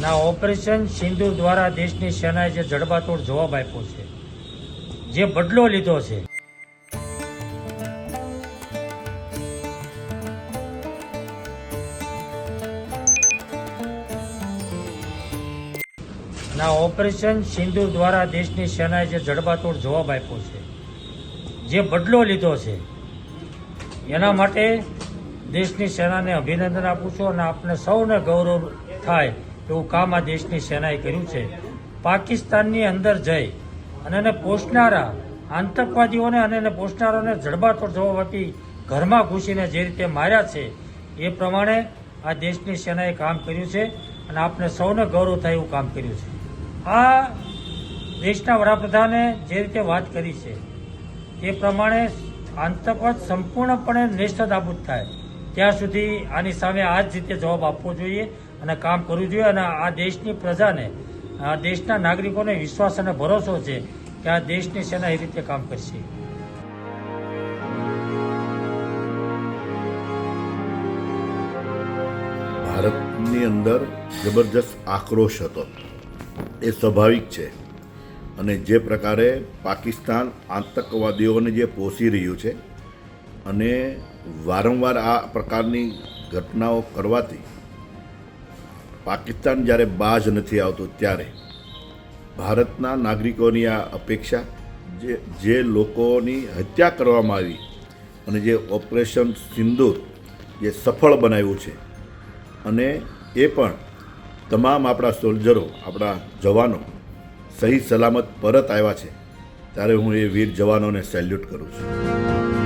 ના ઓપરેશન સિંદૂર દ્વારા દેશની સેનાએ જે જડબાતોડ જવાબ આપ્યો છે, જે બદલો લીધો છે, ના ઓપરેશન સિંદૂર દ્વારા દેશની સેનાએ જે જડબાતોડ જવાબ આપ્યો છે, જે બદલો લીધો છે, એના માટે દેશની સેનાને અભિનંદન આપું છું અને આપને સૌને ગૌરવ થાય એવું કામ આ દેશની સેનાએ કર્યું છે. પાકિસ્તાનની અંદર જઈ અને એને પોષનારા આતંકવાદીઓને અને એને પોષનારાઓને જડબાતોડ જવાબ આપી ઘરમાં ઘૂસીને જે રીતે માર્યા છે, એ પ્રમાણે આ દેશની સેનાએ કામ કર્યું છે અને આપને સૌને ગૌરવ થાય એવું કામ કર્યું છે. આ દેશના વડાપ્રધાને જે રીતે વાત કરી છે એ પ્રમાણે આતંકવાદ સંપૂર્ણપણે નેસ્તનાબૂદ થાય ત્યાં સુધી આની સામે આ જ રીતે જવાબ આપવો જોઈએ અને કામ કરવું જોઈએ. અને આ દેશની પ્રજાને, આ દેશના નાગરિકોને વિશ્વાસ અને ભરોસો છે કે આ દેશની સેના એ રીતે કામ કરશે. ભારતની અંદર જબરજસ્ત આક્રોશ હતો, એ સ્વાભાવિક છે. અને જે પ્રકારે પાકિસ્તાન આતંકવાદીઓને જે પોષી રહ્યું છે અને વારંવાર આ પ્રકારની ઘટનાઓ કરવાથી પાકિસ્તાન જ્યારે બાજ નથી આવતું, ત્યારે ભારતના નાગરિકોની આ અપેક્ષા, જે લોકોની હત્યા કરવામાં આવી અને જે ઓપરેશન સિંદૂર જે સફળ બનાવ્યું છે અને એ પણ તમામ આપણા સોલ્જરો, આપણા જવાનો સહી સલામત પરત આવ્યા છે, ત્યારે હું એ વીર જવાનોને સેલ્યુટ કરું છું.